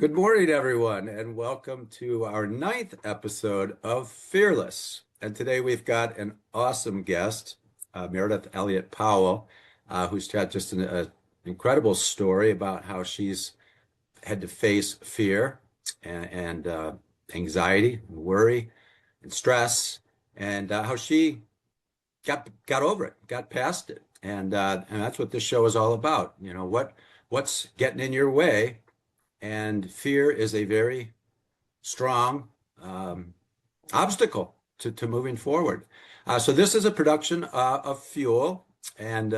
Good morning, everyone, and welcome to our ninth episode of Fearless. And today we've got an awesome guest, Meredith Elliott Powell, who's got just an incredible story about how she's had to face fear and anxiety, and worry, and stress, and how she got over it, got past it, and that's what this show is all about. What's getting in your way, and fear is a very strong um, obstacle to moving forward. So this is a production of Fuel, and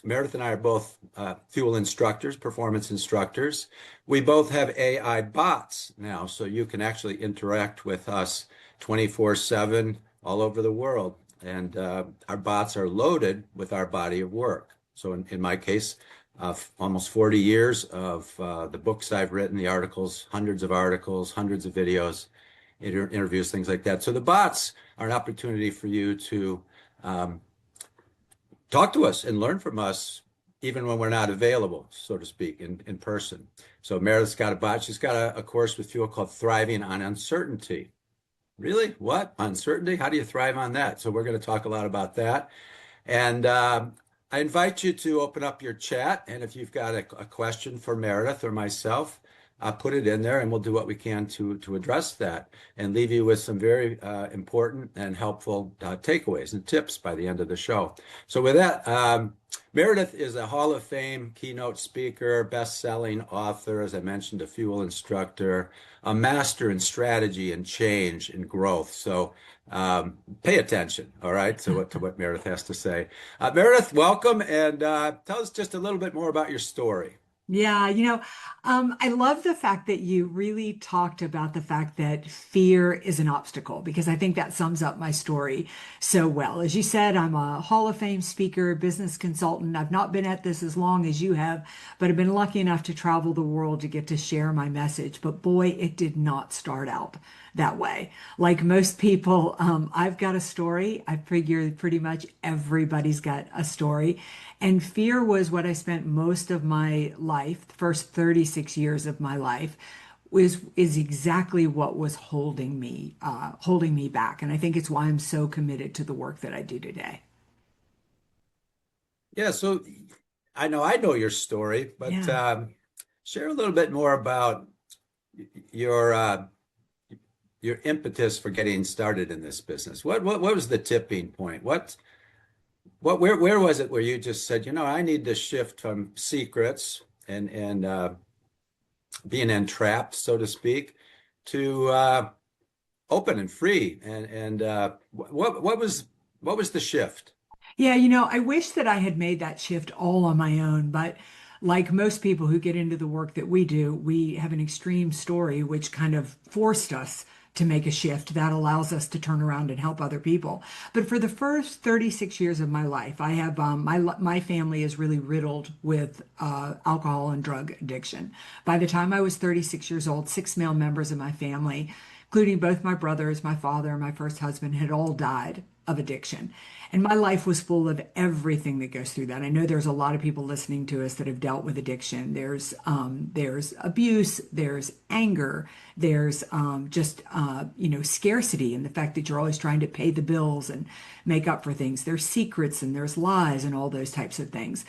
Meredith and I are both Fuel instructors, performance instructors. We both have AI bots now, so you can actually interact with us 24/7 all over the world. And our bots are loaded with our body of work. So in my case, almost 40 years of the books I've written, the articles, hundreds of videos, interviews, things like that. So the bots are an opportunity for you to um, talk to us and learn from us, even when we're not available, so to speak, in person. So Meredith's got a bot. She's got a course with Fuel called Thriving on Uncertainty. Really? What? Uncertainty? How do you thrive on that? So we're going to talk a lot about that. And I invite you to open up your chat. And if you've got a question for Meredith or myself, put it in there and we'll do what we can to address that and leave you with some very important and helpful takeaways and tips by the end of the show. So with that, Meredith is a Hall of Fame keynote speaker, best-selling author, as I mentioned, a Fuel instructor, a master in strategy and change and growth. So pay attention, all right, to what Meredith has to say. Meredith, welcome, and tell us just a little bit more about your story. I love the fact that you really talked about the fact that fear is an obstacle because I think that sums up my story so well. As you said, I'm a Hall of Fame speaker, business consultant. I've not been at this as long as you have, but I've been lucky enough to travel the world to get to share my message. But boy, it did not start out that way. Like most people, I've got a story. I figure pretty much everybody's got a story. And fear was what I spent most of my life, the first 36 years of my life, is exactly what was holding me back. And I think it's why I'm so committed to the work that I do today. Yeah, so I know your story, but Yeah. share a little bit more about your your impetus for getting started in this business. What was the tipping point? Where was it where you just said, I need to shift from secrets and being entrapped, so to speak, to open and free. And what was the shift? I wish that I had made that shift all on my own, but like most people who get into the work that we do, we have an extreme story which kind of forced us to make a shift that allows us to turn around and help other people. But for the first 36 years of my life, I have my family is really riddled with alcohol and drug addiction. By the time I was 36 years old, six male members of my family, including both my brothers, my father, and my first husband, had all died of addiction. And my life was full of everything that goes through that. I know there's a lot of people listening to us that have dealt with addiction. There's abuse, there's anger, there's scarcity and the fact that you're always trying to pay the bills and make up for things. There's secrets and there's lies and all those types of things.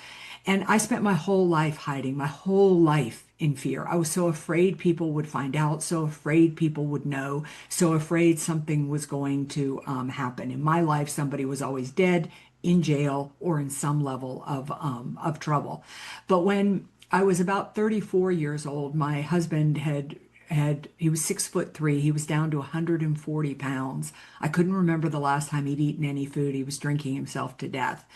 And I spent my whole life hiding, my whole life in fear. I was so afraid people would find out, so afraid people would know, so afraid something was going to happen. In my life, somebody was always dead, in jail, or in some level of trouble. But when I was about 34 years old, my husband he was 6'3". He was down to 140 pounds. I couldn't remember the last time he'd eaten any food. He was drinking himself to death.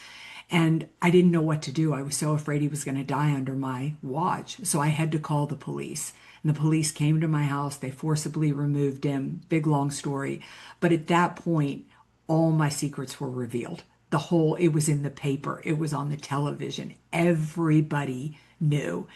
And I didn't know what to do. I was so afraid he was going to die under my watch. So I had to call the police. And the police came to my house. They forcibly removed him. Big, long story. But at that point, all my secrets were revealed. It was in the paper. It was on the television. Everybody knew.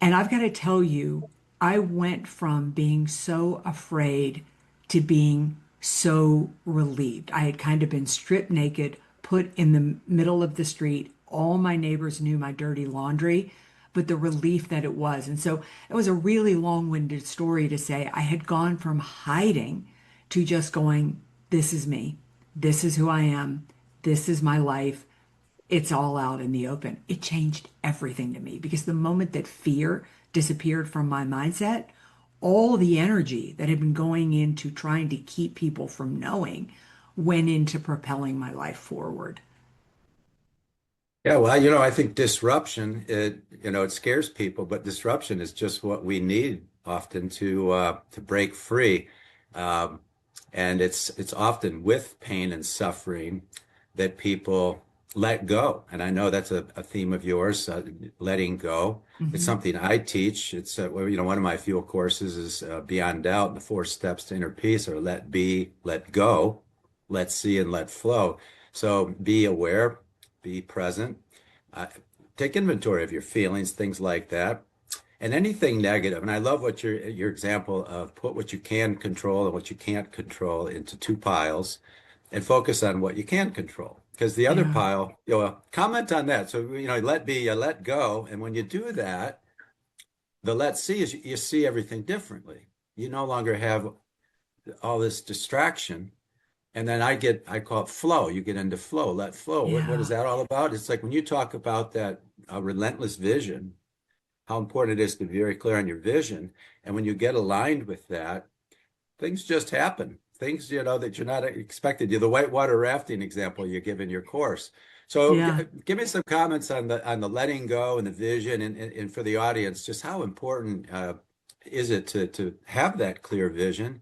And I've got to tell you, I went from being so afraid to being so relieved. I had kind of been stripped naked, put in the middle of the street. All my neighbors knew my dirty laundry, but the relief that it was. And so it was a really long-winded story to say I had gone from hiding to just going, this is me. This is who I am. This is my life. It's all out in the open. It changed everything to me because the moment that fear disappeared from my mindset, all the energy that had been going into trying to keep people from knowing went into propelling my life forward. Yeah, well, I think disruption, it scares people, but disruption is just what we need often to break free. Um, and it's often with pain and suffering that people let go. And I know that's a theme of yours, letting go. It's Hmm. something I teach. It's one of my fuel courses is Beyond Doubt, the 4 steps to inner peace, or let be, let go, let see, and let flow. So be aware, be present, uh, take inventory of your feelings, things like that, and anything negative. And I love what your example of put what you can control and what you can't control into 2 piles, and focus on what you can control. Because the other Yeah. pile, comment on that. So let be, you let go, and when you do that, the let see is you see everything differently. You no longer have all this distraction. And then I call it flow. You get into flow, let flow. What is Yeah. that all about? It's like when you talk about that relentless vision, how important it is to be very clear on your vision. And when you get aligned with that, things just happen. Things, that you're not expected. The whitewater rafting example you give in your course. So Yeah. give me some comments on the letting go and the vision, and for the audience, just how important is it to have that clear vision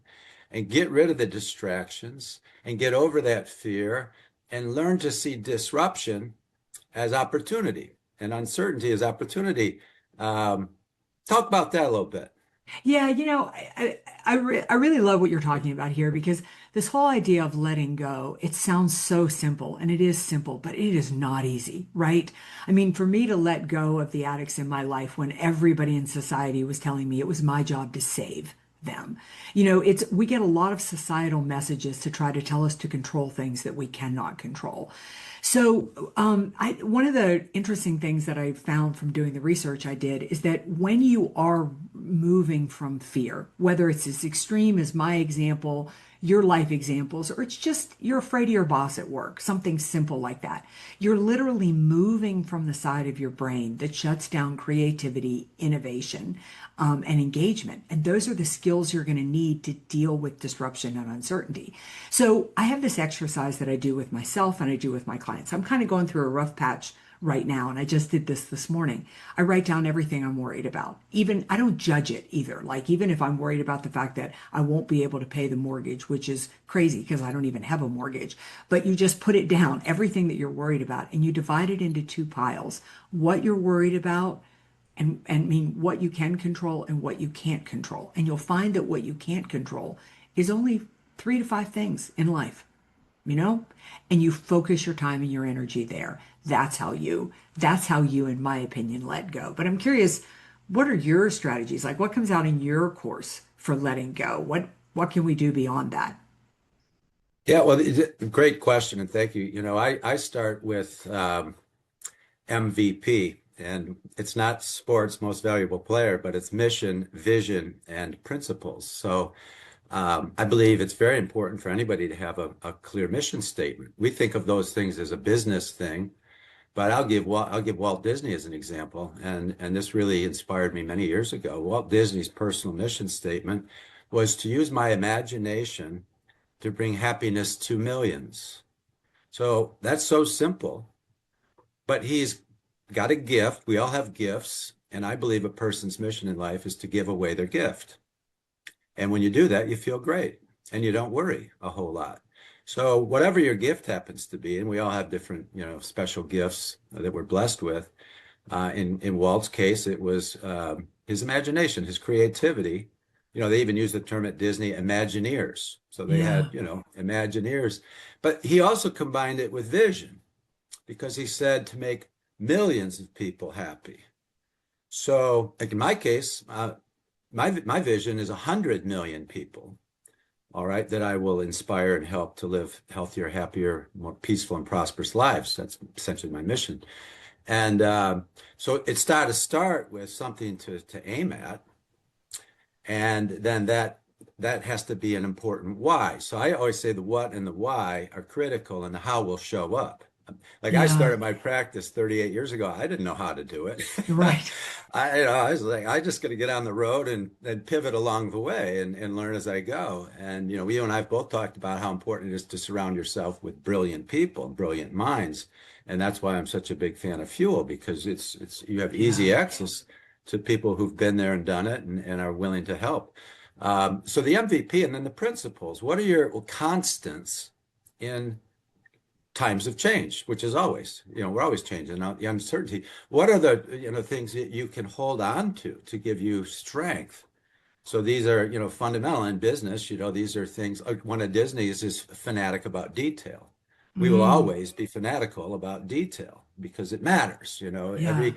and get rid of the distractions and get over that fear and learn to see disruption as opportunity and uncertainty as opportunity. Um, Talk about that a little bit. Yeah, I really love what you're talking about here because this whole idea of letting go, it sounds so simple and it is simple, but it is not easy, right? I mean, for me to let go of the addicts in my life when everybody in society was telling me it was my job to save them. We get a lot of societal messages to try to tell us to control things that we cannot control. So, one of the interesting things that I found from doing the research I did is that when you are moving from fear, whether it's as extreme as my example, your life examples, or it's just you're afraid of your boss at work, something simple like that, you're literally moving from the side of your brain that shuts down creativity, innovation, and engagement. And those are the skills you're going to need to deal with disruption and uncertainty. So I have this exercise that I do with myself and I do with my clients. I'm kind of going through a rough patch right now, and I just did this morning. I write down everything I'm worried about. Even I don't judge it either. Like even if I'm worried about the fact that I won't be able to pay the mortgage, which is crazy because I don't even have a mortgage, but you just put it down, everything that you're worried about, and you divide it into 2 piles. What you're worried about and mean what you can control and what you can't control. And you'll find that what you can't control is only 3 to 5 things in life, you know? And you focus your time and your energy there. That's how you, in my opinion, let go. But I'm curious, what are your strategies? Like what comes out in your course for letting go? What can we do beyond that? Yeah, well, great question, and thank you. I start with MVP, and it's not sports most valuable player, but it's mission, vision, and principles. So I believe it's very important for anybody to have a clear mission statement. We think of those things as a business thing, but I'll give Walt Disney as an example, and this really inspired me many years ago. Walt Disney's personal mission statement was to use my imagination to bring happiness to millions. So that's so simple, but he's got a gift. We all have gifts, and I believe a person's mission in life is to give away their gift. And when you do that, you feel great and you don't worry a whole lot. So whatever your gift happens to be, and we all have different, special gifts that we're blessed with. In Walt's case, it was his imagination, his creativity. They even used the term at Disney, Imagineers. So they Yeah. had, Imagineers. But he also combined it with vision because he said to make millions of people happy. So, like in my case, my vision is 100 million people, all right, that I will inspire and help to live healthier, happier, more peaceful and prosperous lives. That's essentially my mission. And so it's got to start with something to aim at, and then that has to be an important why. So I always say the what and the why are critical, and the how will show up. Like I Yeah, started my practice 38 years ago. I didn't know how to do it. right. I was like, I just got to get on the road and pivot along the way and learn as I go. And, you and I have both talked about how important it is to surround yourself with brilliant people and brilliant minds. And that's why I'm such a big fan of Fuel, because you have easy Yeah. access to people who've been there and done it and are willing to help. So the MVP and then the principles, what are your constants in times of change, which is always, we're always changing out the uncertainty. What are the, things that you can hold on to give you strength? So these are, fundamental in business. These are things like one of Disney's is fanatic about detail. We will Mm, always be fanatical about detail because it matters. yeah. Every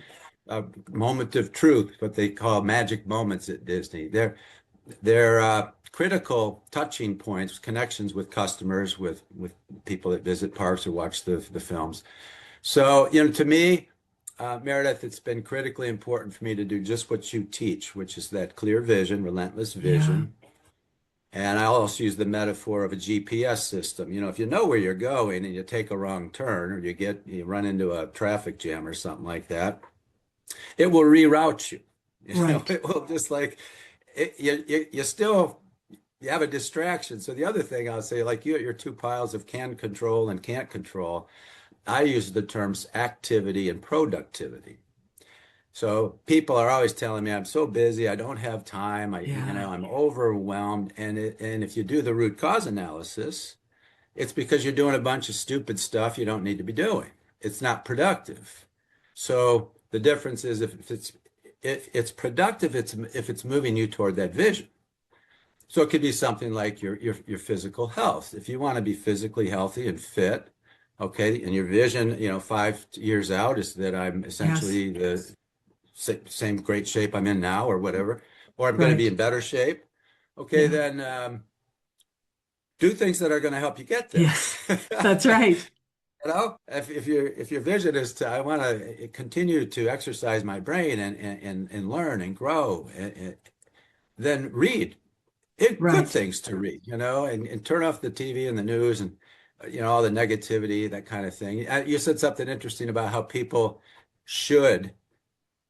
moment of truth, what they call magic moments at Disney. They're critical touching points, connections with customers, with people that visit parks or watch the films. So, to me, Meredith, it's been critically important for me to do just what you teach, which is that clear vision, relentless Yeah. vision. And I also use the metaphor of a GPS system. If you know where you're going and you take a wrong turn or you run into a traffic jam or something like that, it will reroute you. Right. It will just like you still you have a distraction. So the other thing I'll say, like your two piles of can control and can't control, I use the terms activity and productivity. So people are always telling me I'm so busy, I don't have time, Yeah. I'm overwhelmed. And if you do the root cause analysis, it's because you're doing a bunch of stupid stuff you don't need to be doing. It's not productive. So the difference is if it's productive, if it's moving you toward that vision. So it could be something like your physical health. If you want to be physically healthy and fit, okay, and your vision, 5 years out is that I'm Yes. essentially the same great shape I'm in now or whatever, or I'm going to be Right. in better shape. Okay, Yeah. then do things that are going to help you get there. Yes. That's right. If your vision is to I want to continue to exercise my brain and learn and grow, then read good Right. things to read, and turn off the TV and the news and all the negativity, that kind of thing. You said something interesting about how people should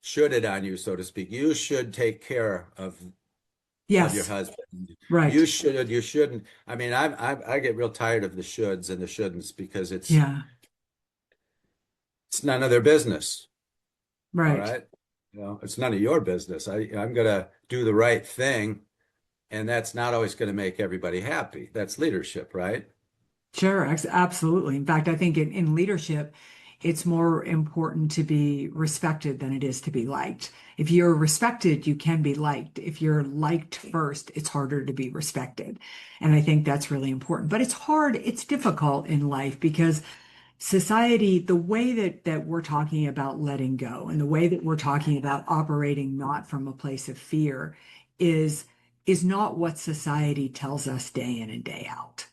should it on you, so to speak. You should take care of your Yes. husband. You Right. should, you shouldn't. I mean, I get real tired of the shoulds and the shouldn'ts because Yeah. it's none of their business. All Right. right. It's none of your business. I'm gonna do the right thing, and that's not always going to make everybody happy. That's leadership, right? Sure, absolutely. In fact, I think in leadership, it's more important to be respected than it is to be liked. If you're respected, you can be liked. If you're liked first, it's harder to be respected. And I think that's really important. But it's hard, it's difficult in life because society, the way that we're talking about letting go and the way that we're talking about operating not from a place of fear is is not what society tells us day in and day out.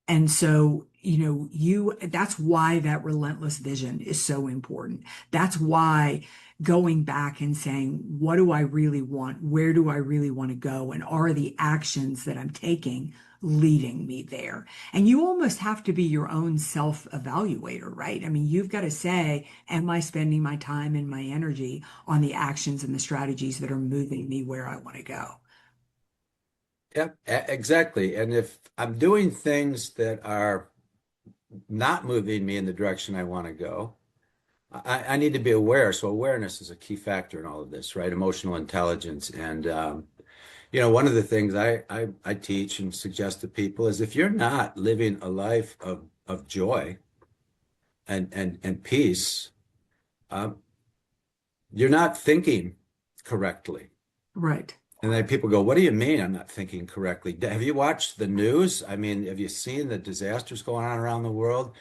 And so, that's why that relentless vision is so important. That's why going back and saying, what do I really want? Where do I really want to go? And are the actions that I'm taking leading me there? And you almost have to be your own self-evaluator, right? I mean, you've got to say, am I spending my time and my energy on the actions and the strategies that are moving me where I want to go? Yep, exactly. And if I'm doing things that are not moving me in the direction I want to go, I need to be aware. So awareness is a key factor in all of this, right? Emotional intelligence. And one of the things I teach and suggest to people is if you're not living a life of joy and peace, um, you're not thinking correctly. Right. And then people go, "What do you mean I'm not thinking correctly? Have you watched the news? I mean, have you seen the disasters going on around the world?"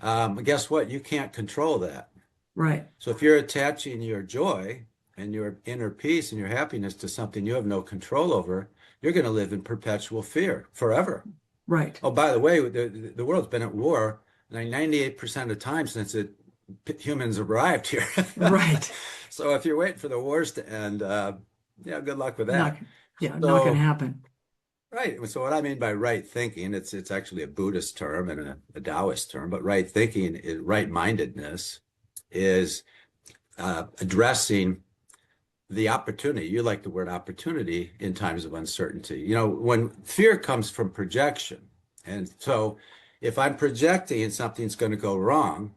Guess what? You can't control that. Right. So if you're attaching your joy and your inner peace and your happiness to something you have no control over, you're going to live in perpetual fear forever. Right. Oh, by the way, the world's been at war 98% of the time since it humans arrived here. Right. So if you're waiting for the wars to end, yeah, good luck with Not, that. yeah, not going to So, happen. right. So what I mean by right thinking, it's actually a Buddhist term and a Taoist term, but right thinking is right-mindedness is addressing the opportunity. You like the word opportunity in times of uncertainty. When fear comes from projection. And so if I'm projecting and something's going to go wrong,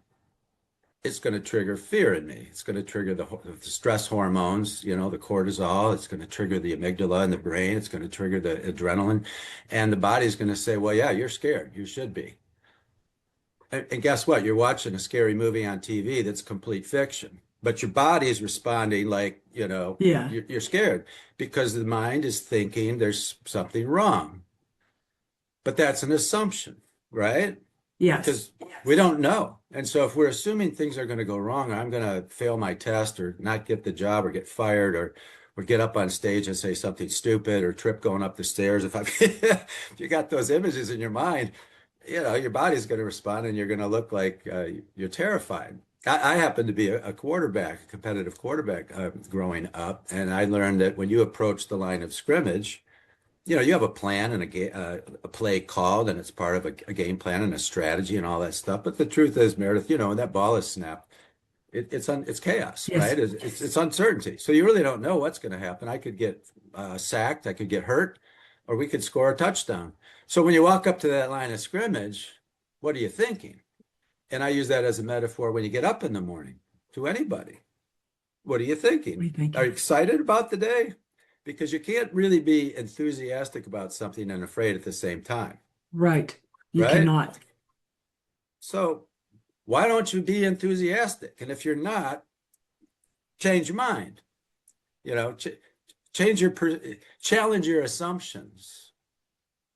it's going to trigger fear in me. It's going to trigger the stress hormones, the cortisol. It's going to trigger the amygdala in the brain. It's going to trigger the adrenaline. And the body's going to say, well, yeah, you're scared. You should be. And guess what? You're watching a scary movie on TV that's complete fiction. But your body is responding like, Yeah. you're scared because the mind is thinking there's something wrong. But that's an assumption, right? Yes. Because we don't know. And so if we're assuming things are going to go wrong, I'm going to fail my test or not get the job or get fired or get up on stage and say something stupid or trip going up the stairs. If you got those images in your mind, your body's going to respond and you're going to look like you're terrified. I happen to be a quarterback, a competitive quarterback growing up, and I learned that when you approach the line of scrimmage, you have a plan and a play called, and it's part of a game plan and a strategy and all that stuff. But the truth is, Meredith, when that ball is snapped, it's chaos, Yes. right? It's uncertainty. So you really don't know what's going to happen. I could get sacked, I could get hurt, or we could score a touchdown. So when you walk up to that line of scrimmage, what are you thinking? And I use that as a metaphor when you get up in the morning to anybody. What are you What are thinking? you Are thinking? you excited about the day? Because you can't really be enthusiastic about something and afraid at the same time, Right. You right? cannot. So why don't you be enthusiastic? And if you're not, change your mind. You know, ch change your challenge your assumptions.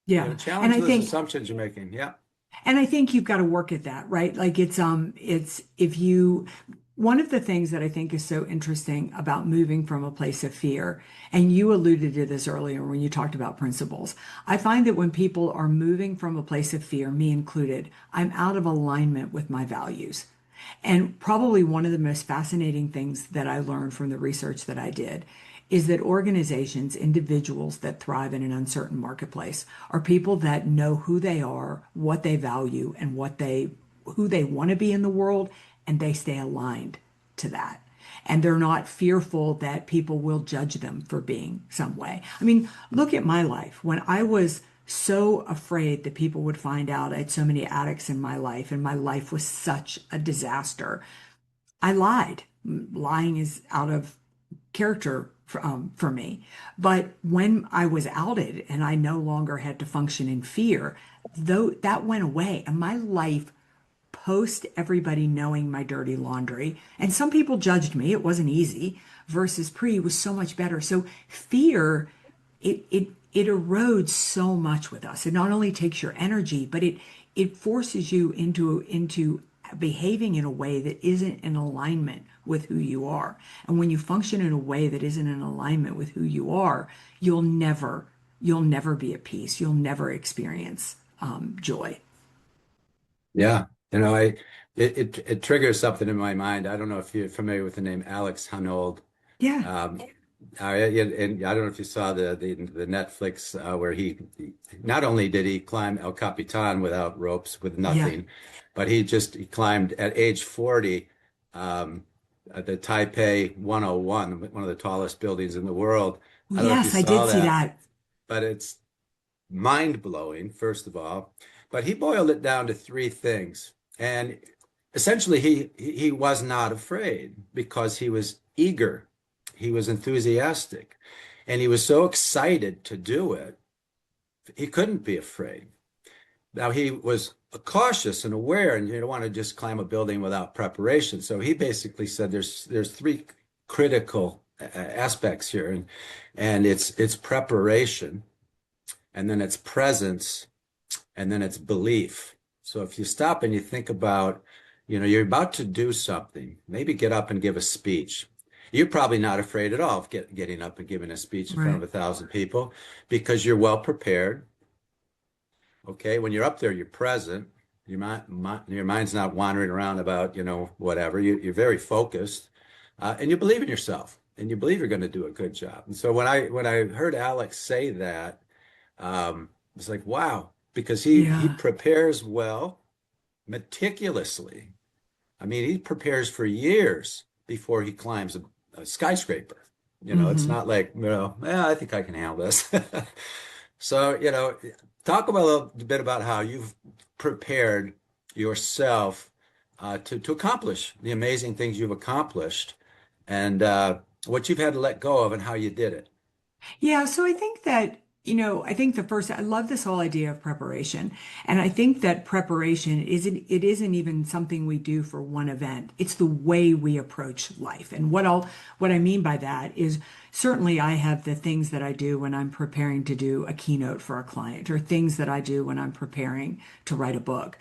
Yeah. And Challenge I those think assumptions you're making. Yeah. And I think you've got to work at that, right? Like it's if you one of the things that I think is so interesting about moving from a place of fear, and you alluded to this earlier when you talked about principles. I find that when people are moving from a place of fear, me included, I'm out of alignment with my values. And probably one of the most fascinating things that I learned from the research that I did is that organizations, individuals that thrive in an uncertain marketplace are people that know who they are, what they value, and who they want to be in the world, and they stay aligned to that. And they're not fearful that people will judge them for being some way. I mean, look at my life. When I was so afraid that people would find out I had so many addicts in my life and my life was such a disaster, I lied. Lying is out of character for me. But when I was outed and I no longer had to function in fear, though that went away and my life post everybody knowing my dirty laundry, and some people judged me, it wasn't easy, versus pre was so much better. So fear, it erodes so much with us. It not only takes your energy, but it forces you into behaving in a way that isn't in alignment with who you are. And when you function in a way that isn't in alignment with who you are, you'll never be at peace. You'll never experience joy. Yeah. It triggers something in my mind. I don't know if you're familiar with the name Alex Honnold. Yeah, Um, and I don't know if you saw the Netflix where not only did he climb El Capitan without ropes, with yeah. nothing, but he climbed at age 40 at the Taipei 101, one of the tallest buildings in the world. I don't know if you Yes, I saw did see that, that. but it's mind-blowing, first of all. But he boiled it down to three things. And essentially he was not afraid because he was eager. He was enthusiastic. And he was so excited to do it, he couldn't be afraid. Now he was cautious and aware, and you don't want to just climb a building without preparation. So he basically said there's three critical aspects here, and it's preparation, and then it's presence, and then it's belief. So if you stop and you think about, you're about to do something, maybe get up and give a speech. You're probably not afraid at all of getting up and giving a speech in front Right. of 1,000 people because you're well prepared. Okay. When you're up there, you're present. Your mind's not wandering around about, whatever. You're very focused, and you believe in yourself, and you believe you're going to do a good job. And so when I heard Alex say that, it's like, wow, because he Yeah. prepares well, meticulously. I mean, he prepares for years before he climbs a skyscraper. It's Hmm. not like, I think I can handle this. So, talk about a little bit about how you've prepared yourself to accomplish the amazing things you've accomplished and what you've had to let go of and how you did it. Yeah, so I think that, I think the first, I love this whole idea of preparation. And I think that preparation it isn't even something we do for one event. It's the way we approach life. And what I mean by that is certainly I have the things that I do when I'm preparing to do a keynote for a client or things that I do when I'm preparing to write a book.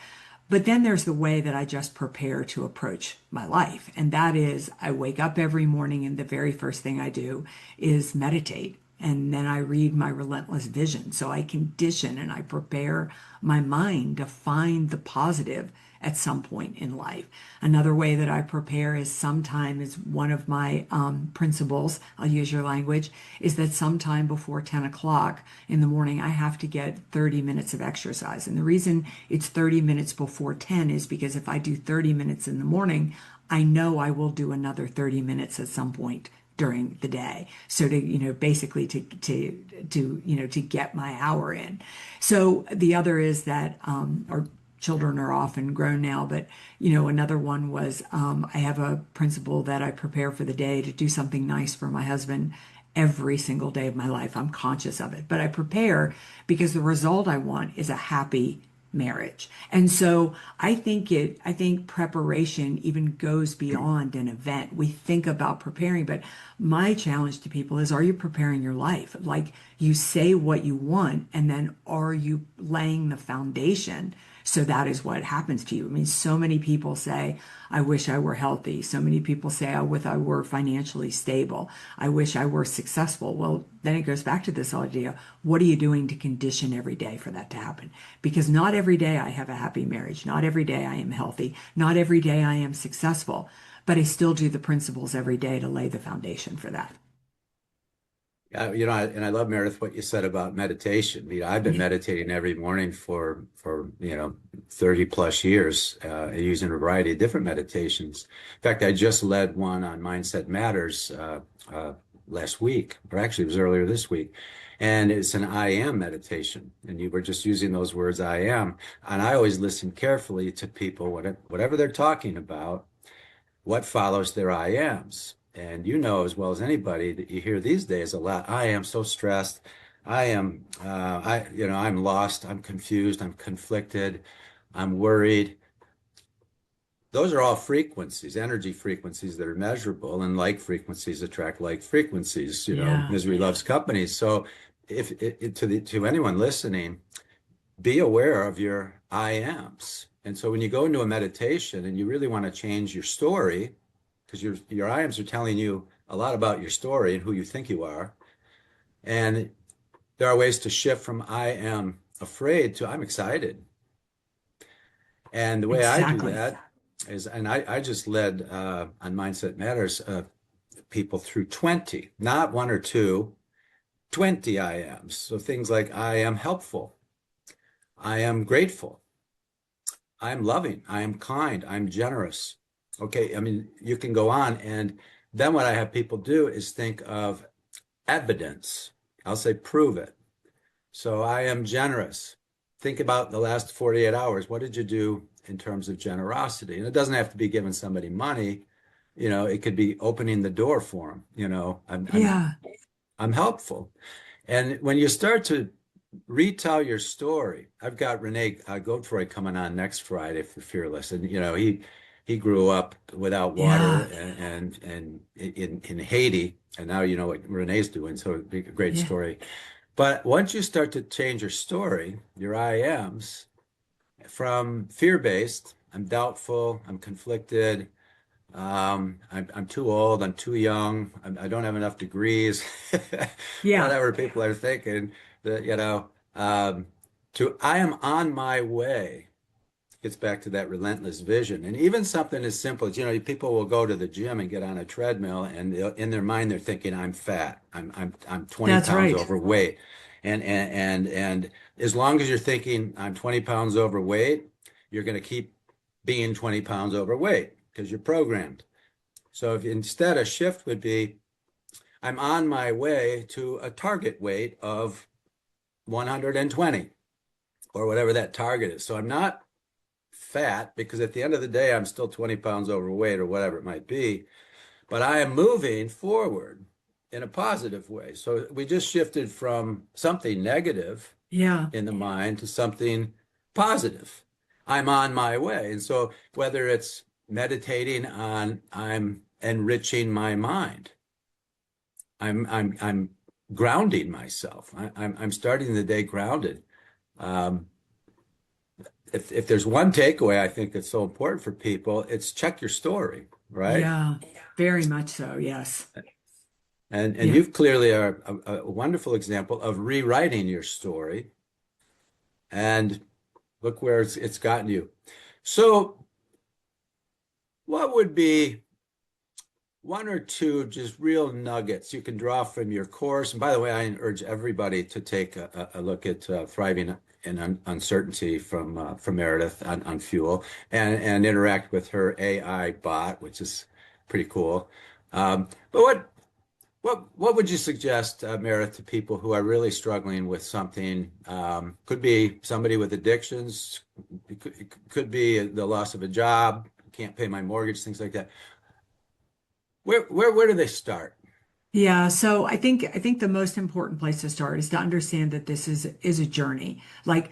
But then there's the way that I just prepare to approach my life. And that is, I wake up every morning and the very first thing I do is meditate. And then I read my relentless vision. So I condition and I prepare my mind to find the positive at some point in life. Another way that I prepare is sometime is one of my principles, I'll use your language, is that sometime before 10 o'clock in the morning, I have to get 30 minutes of exercise. And the reason it's 30 minutes before 10 is because if I do 30 minutes in the morning, I know I will do another 30 minutes at some point during the day. So to, basically to get my hour in. So the other is that, our children are often grown now, but another one was, I have a principle that I prepare for the day to do something nice for my husband every single day of my life. I'm conscious of it, but I prepare because the result I want is a happy marriage. And so I think preparation even goes beyond an event. We think about preparing, but my challenge to people is, are you preparing your life? Like, you say what you want, and then are you laying the foundation? So that is what happens to you. I mean, so many people say, I wish I were healthy. So many people say, I wish I were financially stable. I wish I were successful. Well, then it goes back to this idea. What are you doing to condition every day for that to happen? Because not every day I have a happy marriage. Not every day I am healthy. Not every day I am successful, but I still do the principles every day to lay the foundation for that. And I love, Meredith, what you said about meditation. I've been meditating every morning for 30 plus years, using a variety of different meditations. In fact, I just led one on Mindset Matters last week, or actually it was earlier this week. And it's an I am meditation. And you were just using those words, I am. And I always listen carefully to people, whatever they're talking about, what follows their I ams. And you know as well as anybody that you hear these days a lot, I am so stressed. I'm lost. I'm confused. I'm conflicted. I'm worried. Those are all frequencies, energy frequencies that are measurable, and like frequencies attract like frequencies. Yeah. Misery loves company. So, if to anyone listening, be aware of your I ams. And so when you go into a meditation and you really want to change your story, because your I ams are telling you a lot about your story and who you think you are, and there are ways to shift from I am afraid to I'm excited. And the way I do Exactly. that is, and I just led on Mindset Matters people through 20, not one or two, 20 I ams. So things like I am helpful, I am grateful, I'm loving, I am kind, I'm generous. Okay, I mean, you can go on. And then what I have people do is think of evidence. I'll say, prove it. So I am generous. Think about the last 48 hours. What did you do in terms of generosity? And it doesn't have to be giving somebody money. It could be opening the door for them. Yeah. I'm helpful. And when you start to retell your story, I've got Renee Godefroy coming on next Friday for Fearless, and he grew up without water Yeah. and in Haiti, and now you know what Renee's doing, so it'd be a great Yeah. story. But once you start to change your story, your I ams, from fear-based, I'm doubtful, I'm conflicted, I'm too old, I'm too young, I don't have enough degrees, Yeah. whatever people are thinking, that, to I am on my way. gets back to that relentless vision. And even something as simple as, people will go to the gym and get on a treadmill, and in their mind they're thinking, I'm fat. I'm 20 That's pounds right. overweight. And as long as you're thinking I'm 20 pounds overweight, you're going to keep being 20 pounds overweight because you're programmed. So if instead a shift would be, I'm on my way to a target weight of 120 or whatever that target is. So I'm not fat because at the end of the day, I'm still 20 pounds overweight or whatever it might be, but I am moving forward in a positive way. So we just shifted from something negative Yeah. in the mind to something positive. I'm on my way. And so whether it's meditating on, I'm enriching my mind, I'm grounding myself. I'm starting the day grounded. Um, if there's one takeaway I think that's so important for people, it's check your story, right? Yeah. Very much so. Yes. And Yeah. you've clearly are a wonderful example of rewriting your story, and look where it's gotten you. So, what would be one or two just real nuggets you can draw from your course? And by the way, I urge everybody to take a look at Thriving in Uncertainty from Meredith on Fuel, and interact with her AI bot, which is pretty cool. But what would you suggest, Meredith, to people who are really struggling with something? Could be somebody with addictions, it could be the loss of a job, can't pay my mortgage, things like that. Where do they start? Yeah, so I think the most important place to start is to understand that this is a journey. Like,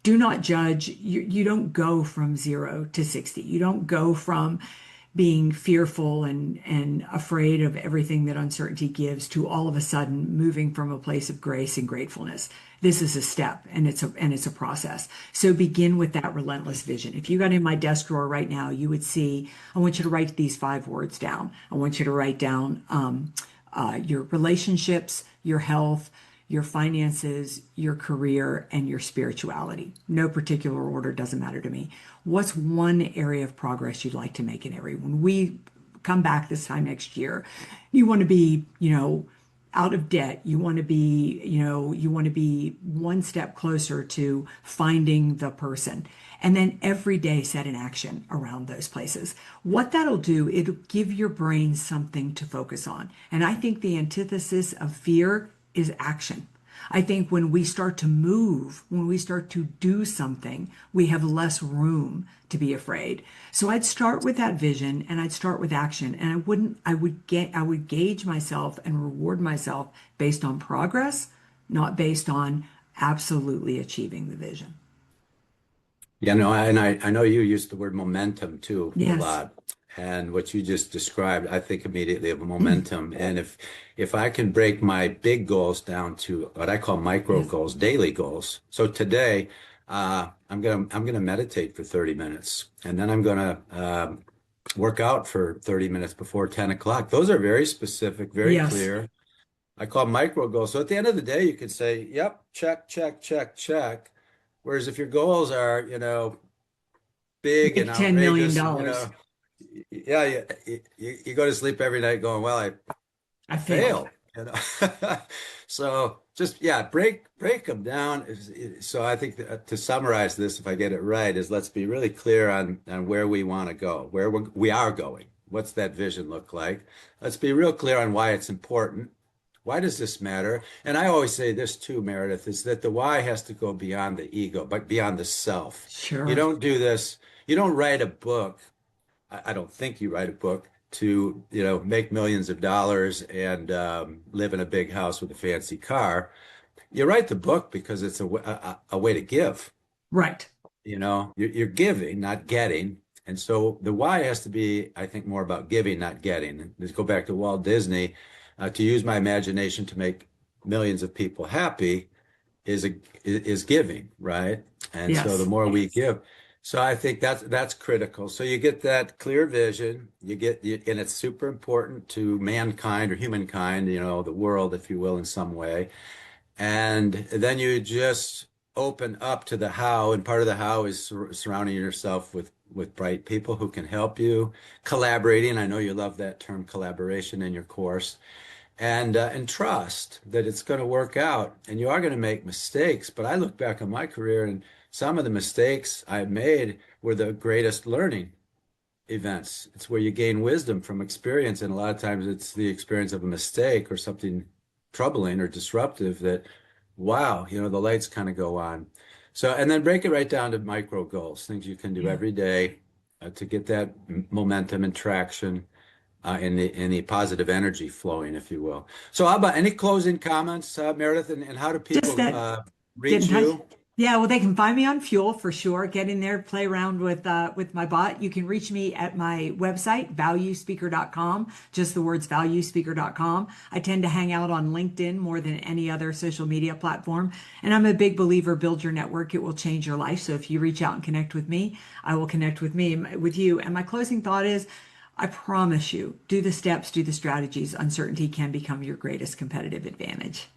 do not judge. You don't go from 0 to 60. You don't go from being fearful and afraid of everything that uncertainty gives to all of a sudden moving from a place of grace and gratefulness. This is a step, and it's a process. So begin with that relentless vision. If you got in my desk drawer right now, you would see, I want you to write these 5 words down. I want you to write down your relationships, your health, your finances, your career, and your spirituality. No particular order, doesn't matter to me. What's one area of progress you'd like to make in every? When we come back this time next year, you want to be, out of debt. You want to be, you want to be one step closer to finding the person. And then every day set an action around those places. What that'll do, it'll give your brain something to focus on. And I think the antithesis of fear is action. I think when we start to move, when we start to do something, we have less room to be afraid. So I'd start with that vision and I'd start with action. And I would gauge myself and reward myself based on progress, not based on absolutely achieving the vision. Yeah, no, I know you used the word momentum too a Yes. lot. And what you just described, I think immediately of momentum. And if I can break my big goals down to what I call micro Yes. goals, daily goals. So today, I'm gonna meditate for 30 minutes, and then I'm gonna work out for 30 minutes before 10 o'clock. Those are very specific, very Yes. clear. I call micro goals. So at the end of the day, you could say, yep, check, check, check, check. Whereas if your goals are, big and Make $10 million. outrageous, dollars. yeah, you go to sleep every night going, well, I I failed. failed, you know. So just yeah, break them down. So I think that, to summarize this, if I get it right, is let's be really clear on where we want to go, where we are going. What's that vision look like? Let's be real clear on why it's important. Why does this matter? And I always say this too, Meredith, is that the why has to go beyond the ego, but beyond the self. You Sure. don't do this, you don't write a book. I don't think you write a book to, make millions of dollars and live in a big house with a fancy car. You write the book because it's a way to give. Right. You're giving, not getting. And so the why has to be, I think, more about giving, not getting. And let's go back to Walt Disney. To use my imagination to make millions of people happy is giving, right? And so the Yes. more we give, so I think that's critical. So you get that clear vision, and it's super important to mankind or humankind, the world, if you will, in some way. And then you just open up to the how, and part of the how is surrounding yourself with bright people who can help you, collaborating. I know you love that term collaboration in your course, and trust that it's going to work out. And you are going to make mistakes, but I look back on my career and some of the mistakes I made were the greatest learning events. It's where you gain wisdom from experience, and a lot of times it's the experience of a mistake or something troubling or disruptive that, wow, the lights kind of go on. So, and then break it right down to micro goals, things you can do Yeah. every day to get that momentum and traction in the positive energy flowing, if you will. So, how about any closing comments, Meredith, and how do Just people that get in reach touch. you? Yeah, well, they can find me on Fuel for sure. Get in there, play around with my bot. You can reach me at my website, valuespeaker.com, just the words valuespeaker.com. I tend to hang out on LinkedIn more than any other social media platform. And I'm a big believer, build your network. It will change your life. So if you reach out and connect with me, I will connect with you. And my closing thought is, I promise you, do the steps, do the strategies. Uncertainty can become your greatest competitive advantage.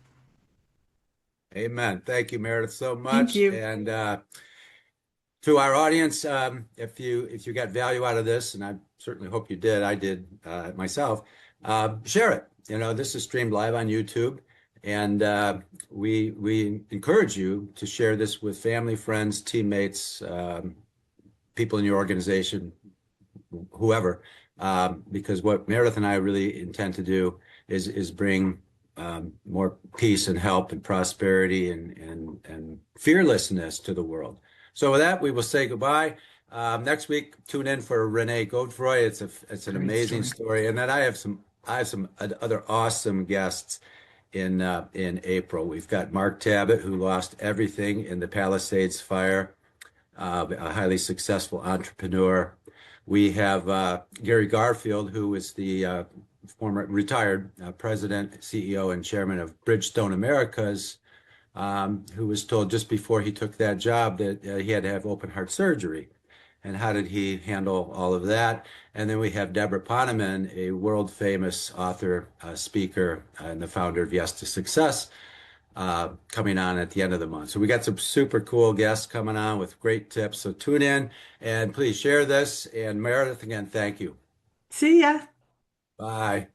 Amen. Thank you, Meredith, so Thank much. you. And to our audience, if you got value out of this, and I certainly hope you did, I did myself, share it. This is streamed live on YouTube, and we encourage you to share this with family, friends, teammates, people in your organization, whoever, because what Meredith and I really intend to do is bring more peace and help and prosperity and fearlessness to the world. So with that, we will say goodbye. Next week, tune in for Renee Godefroy. It's an Great amazing story. story, and then I have some other awesome guests in April. We've got Mark Tabbitt, who lost everything in the Palisades fire, a highly successful entrepreneur. We have Gary Garfield, who is the former retired president, CEO, and chairman of Bridgestone Americas, who was told just before he took that job that he had to have open heart surgery. And how did he handle all of that? And then we have Deborah Poneman, a world famous author, speaker, and the founder of Yes to Success, coming on at the end of the month. So we got some super cool guests coming on with great tips. So tune in and please share this. And Meredith, again, thank you. See ya. Bye.